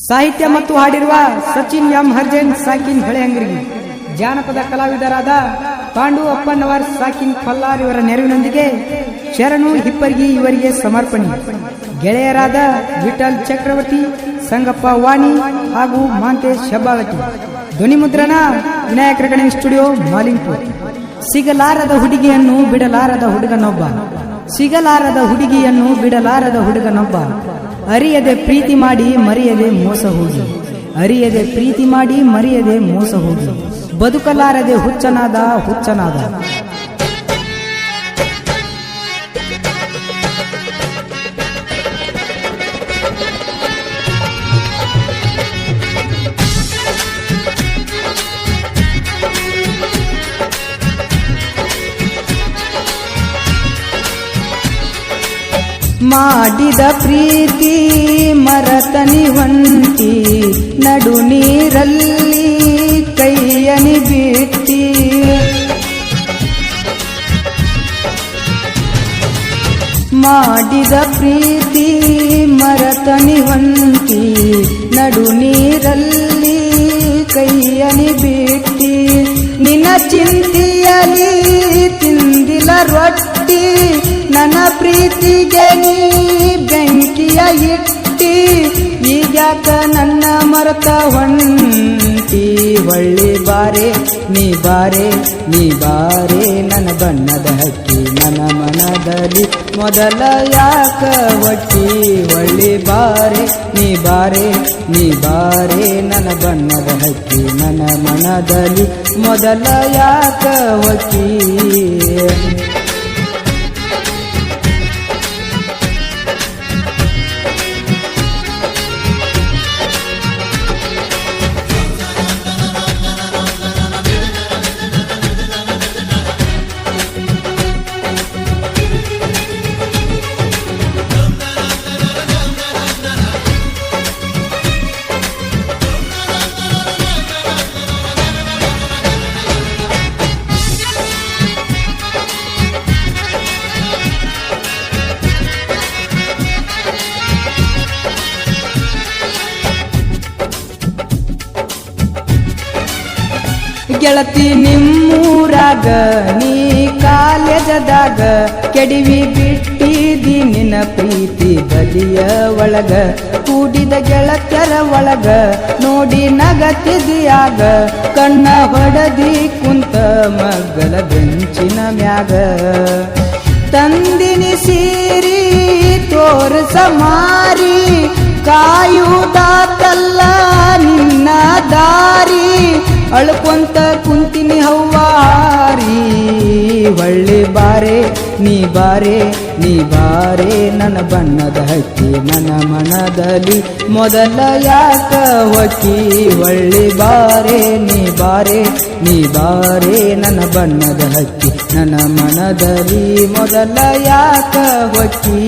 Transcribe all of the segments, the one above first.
ಸಾಹಿತ್ಯ ಮತ್ತು ಹಾಡಿರುವ ಸಚಿನ್ ಎಂ ಹರ್ಜನ್ ಸಾಕಿನ್ ಹೊಳೆಹಂಗರಿಗೆ, ಜಾನಪದ ಕಲಾವಿದರಾದ ಪಾಂಡು ಅಪ್ಪನವರ್ ಸಾಕಿನ್ ಕೊಲ್ಲಾರ್ ಇವರ ನೆರವಿನೊಂದಿಗೆ ಶರಣು ಹಿಪ್ಪರ್ಗಿ ಇವರಿಗೆ ಸಮರ್ಪಣೆ. ಗೆಳೆಯರಾದ ವಿಠಲ್ ಚಕ್ರವರ್ತಿ, ಸಂಗಪ್ಪ ವಾಣಿ ಹಾಗೂ ಮಾಂತೇಶ್ ಹೆಬ್ಬಾಳಕಿ. ಧ್ವನಿ ಮುದ್ರಣ ವಿನಾಯಕ ಗಣೇಶ್ ಸ್ಟುಡಿಯೋ, ಮಾಲಿಂಗ್ಪುರ್. ಸಿಗಲಾರದ ಹುಡುಗಿಯನ್ನು ಬಿಡಲಾರದ ಹುಡುಗನೊಬ್ಬ, ಸಿಗಲಾರದ ಹುಡುಗಿಯನ್ನು ಬಿಡಲಾರದ ಹುಡುಗನೊಬ್ಬ, ಅರಿಯದೆ ಪ್ರೀತಿ ಮಾಡಿ ಮರೆಯದೆ ಮೋಸ ಹೋಗಿ, ಅರಿಯದೆ ಪ್ರೀತಿ ಮಾಡಿ ಮರೆಯದೆ ಮೋಸ ಹೋಗಿ, ಬದುಕಲಾರದೆ ಹುಚ್ಚನಾದ ಹುಚ್ಚನಾದ. ಮಾಡಿದ ಪ್ರೀತಿ ಮರತನಿ ಹೊಂಟಿ, ನಡು ನೀರಲ್ಲಿ ಕೈಯನಿ ಬಿಟ್ಟಿ, ಮಾಡಿದ ಪ್ರೀತಿ ಮರತನಿ ಹೊಂಟಿ, ನಡು ನೀರಲ್ಲಿ ಕೈಯನಿ ಬಿಟ್ಟಿ, ನಿನ್ನ ಚಿಂತೆಯಲ್ಲಿ ತಿಂದಿಲ್ಲ ರೊಟ್ಟಿ, ನನ್ನ ಪ್ರೀತಿಗೆ ನೀ ಬೆಂಕಿಯ ಇಟ್ಟಿ, ಈಗ್ಯಾಕ ನನ್ನ ಮರತ ಹೊಂಟಿ, ಹೊಳ್ಳಿ ಬಾರೆ ನೀ ಬಾರೆ ನೀ ಬಾರೆ, ನನ್ನ ಬಣ್ಣದ ಹಕ್ಕಿ ನನ್ನ ಮನದಲ್ಲಿ ಮೊದಲ ಯಾಕ ಒಟ್ಟಿ, ಹೊಳ್ಳಿ ಬಾರೆ ನೀ ಬಾರೆ ನೀ ಬಾರೆ, ನನ್ನ ಬಣ್ಣದ ಹಕ್ಕಿ ನನ್ನ ಮನದಲ್ಲಿ ಮೊದಲ ಯಾಕ ಒಟ್ಟಿ. ಗೆಳತಿ ನಿಮ್ಮೂರಾಗ ನೀ ಕಾಲೇಜದಾಗ, ಕೆಡವಿ ಬಿಟ್ಟಿದಿ ನಿನ್ನ ಪ್ರೀತಿ ಬದಿಯ ಒಳಗ, ಕೂಡಿದ ಗೆಳತ್ಯರ ಒಳಗ ನೋಡಿ ನಗತಿದಿಯಾಗ, ಕಣ್ಣ ಹೊಡದಿ ಕುಂತ ಮಗ್ಗಲ ಬೆಂಚಿನ ಮ್ಯಾಗ, ತಂದಿನಿ ಸೀರಿ ತೋರ್ಸ ಮಾರಿ, ಕಾಯುವುದಾತಲ್ಲ ನಿನ್ನ ದಾರಿ, ಅಳ್ಕೊಂತ ಕುಂತಿನಿ ಹವ್ವಾರಿ, ಹೊಳ್ಳಿ ಬಾರೆ ನೀ ಬಾರೆ ನೀ ಬಾರೆ, ನನ್ನ ಬಣ್ಣದ ಹಕ್ಕಿ ನನ್ನ ಮನದಲ್ಲಿ ಮೊದಲ ಯಾಕ ಹೊಕ್ಕಿ, ಹೊಳ್ಳಿ ಬಾರೆ ನೀ ಬಾರೆ ನೀ ಬಾರೆ, ನನ್ನ ಬಣ್ಣದ ಹಕ್ಕಿ ನನ್ನ ಮನದಲ್ಲಿ ಮೊದಲ ಯಾಕ ಹೊಕ್ಕಿ.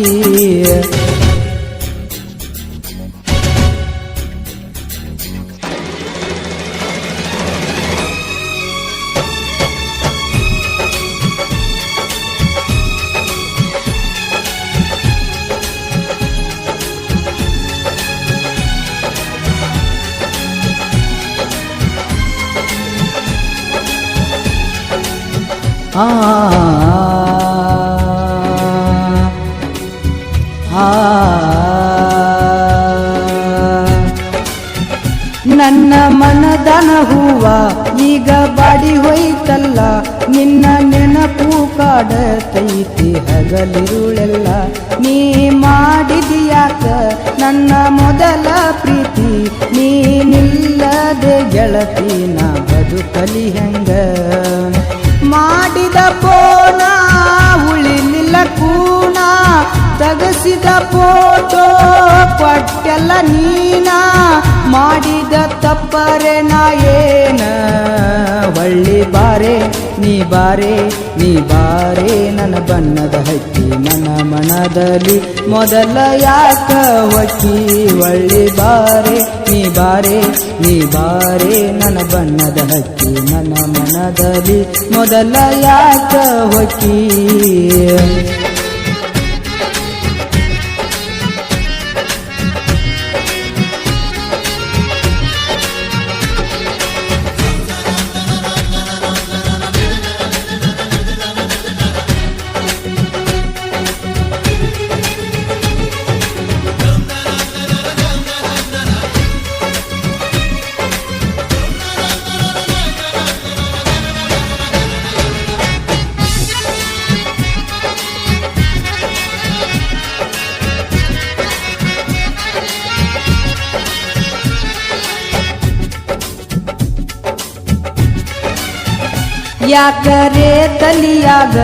ನನ್ನ ಮನದನ ಹೂವ ಈಗ ಬಾಡಿ ಹೋಯ್ತಲ್ಲ, ನಿನ್ನ ನೆನಪು ಕಾಡತೈತಿ ಹಗಲಿರುಳೆಲ್ಲ, ನೀ ಮಾಡಿದ್ಯಾಕ ನನ್ನ ಮೊದಲ ಪ್ರೀತಿ, ನೀನಿಲ್ಲದೆ ಗೆಳತಿ ನಾ ಬದುಕಲಿ ಹೆಂಗ, ಮಾಡಿದ ಪೋಣ ಉಳಿಲಿಲ್ಲ ಕೂಣ, ತಗಸಿದ ಫೋಟೋ ಕೊಟ್ಟೆಲ್ಲ ನೀನ, ಮಾಡಿದ ತಪ್ಪರೆ ನಾ ಏನ, ಹೊಳ್ಳಿ ಬಾರೆ ನೀ ಬಾರೆ ನೀ ಬಾರೆ, ನನ್ನ ಬಣ್ಣದ ಹಕ್ಕಿ ನನ್ನ ಮನದಲ್ಲಿ ಮೊದಲ ಯಾಕ ಹೊಕ್ಕಿ, ಹೊಳ್ಳಿ ಬಾರೆ ನೀ ಬಾರೆ ನೀ ಬಾರೆ, ನನ್ನ ಬಣ್ಣದ ಹಕ್ಕಿ ನನ್ನ ಮನದಲ್ಲಿ ಮೊದಲ ಯಾಕ ಹೊಕ್ಕಿ. ಯಾಕರೆ ತಲಿಯಾಗ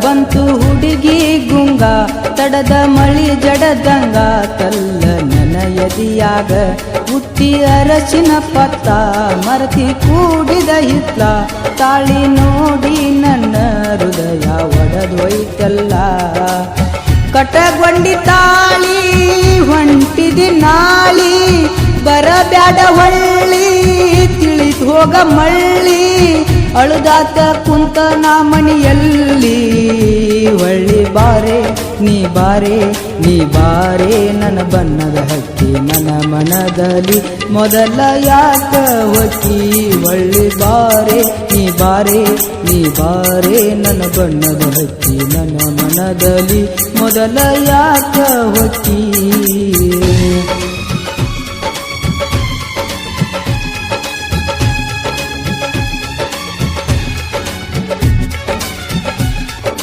ಬಂತು ಹುಡುಗಿ ಗುಂಗ ತಡದ ಮಳಿ ಜಡದಂಗ ತಲ್ಲ ನನ್ನ ಎದಿಯಾಗ ಹುಟ್ಟಿ ಅರಸಿನ ಪತ್ತ ಮರತಿ ಕೂಡಿದ ಹಿತ್ಲ ತಾಳಿ ನೋಡಿ ನನ್ನ ಹೃದಯ ಒಡೆದೊಯ್ತಲ್ಲ ಕಟಗೊಂಡಿ ತಾಳಿ ಹೊಂಟಿದಿ ನಾಳಿ ಬರಬ್ಯಾಡ ಹೊಳ್ಳಿ ತಿಳಿದು ಹೋಗ ಮಳ್ಳಿ ಅಳುದಾತ ಕುಂತ ನಾ ಮಣಿಯಲ್ಲಿ ಹೊಳ್ಳಿ ಬಾರೆ ನೀ ಬಾರೆ ನೀ ಬಾರೆ ನನ್ನ ಬಣ್ಣದ ಹಕ್ಕಿ ನನ್ನ ಮನದಲ್ಲಿ ಮೊದಲ ಯಾಕ ಹೊಕ್ಕಿ ಹೊಳ್ಳಿ ಬಾರೆ ನೀ ಬಾರೆ ನೀ ಬಾರೆ ನನ್ನ ಬಣ್ಣದ ಹಕ್ಕಿ ನನ್ನ ಮನದಲ್ಲಿ ಮೊದಲ ಯಾಕ ಹೊಕ್ಕಿ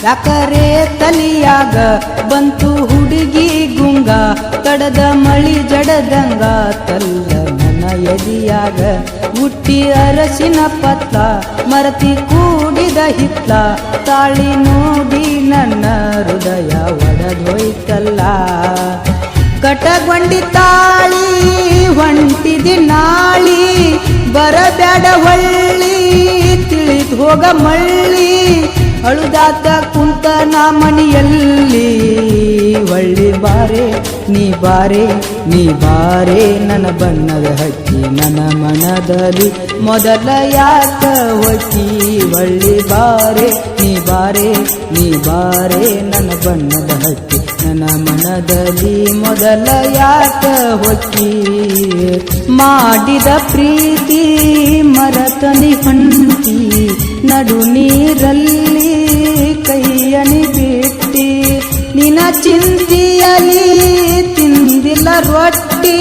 ಯಾಕರೆ ತಲಿಯಾಗ ಬಂತು ಹುಡುಗಿ ಗುಂಗ ತಡದ ಮಳಿ ಜಡದಂಗ ತಲ್ಲ ನನ್ನ ಎದಿಯಾಗ ಹುಟ್ಟಿ ಅರಸಿನ ಪತ್ತ ಮರತಿ ಕೂಡಿದ ಹಿತ್ಲ ತಾಳಿ ನೋಡಿ ನನ್ನ ಹೃದಯ ಒಡೆದೊಯ್ತಲ್ಲ ಕಟಗೊಂಡಿ ತಾಳಿ ಹೊಂಟಿದಿ ನಾಳಿ ಬರಬ್ಯಾಡ ಹೊಳ್ಳಿ ತಿಳಿದು ಹೋಗ ಮಳ್ಳಿ ಅಳುದಾತ ಕುಂತ ನಾ ಮಣಿಯಲ್ಲಿ ಹೊಳ್ಳಿ ಬಾರೆ ನೀ ಬಾರೆ ನೀ ಬಾರೆ ನನ್ನ ಬಣ್ಣದ ಹಕ್ಕಿ ನನ್ನ ಮನದಲ್ಲಿ ಮೊದಲ ಯಾಕ ಹೊಕ್ಕಿ ಹೊಳ್ಳಿ ಬಾರೆ ನೀ ಬಾರೆ ನೀ ಬಾರೆ ನನ್ನ ಬಣ್ಣದ ಹಕ್ಕಿ ನನ್ನ ಮನದಲ್ಲಿ ಮೊದಲ ಯಾಕ ಹೊಕ್ಕಿ ಮಾಡಿದ ಪ್ರೀತಿ ಮರತನಿ ಹೊಂಟಿ ನಡು ನೀರಲ್ಲಿ ಕೈಯನಿ ಬಿಟ್ಟಿ ನಿನ್ನ ಚಿಂತಿಯಲಿ ತಿಂದಿಲ್ಲ ರೊಟ್ಟಿ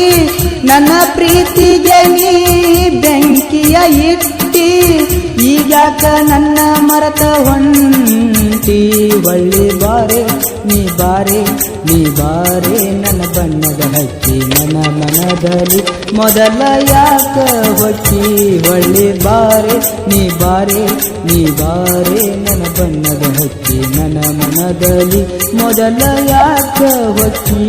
ನನ್ನ ಪ್ರೀತಿಗೆ ನೀ ಬೆಂಕಿಯ ಇಟ್ಟಿ ಈಗಾಕ ನನ್ನ ಮರತ ಹೊಂಟಿ ಹೊಳ್ಳಿ ಬಾರೆ ನೀ ಬಾರೆ ನೀ ಬಾರೆ ನನ್ನ ಬಣ್ಣದ ಹಕ್ಕಿ ನನ್ನ ಮನದಲ್ಲಿ ಮೊದಲ ಯಾಕ ಹೊಕ್ಕಿ ಹೊಳ್ಳಿ ಬಾರೆ ನೀ ಬಾರೆ ನೀ ಬಾರೆ ನನ್ನ ಬಣ್ಣದ ಹಕ್ಕಿ ನನ್ನ ಮನದಲ್ಲಿ ಮೊದಲ ಯಾಕ ಹೊಕ್ಕಿ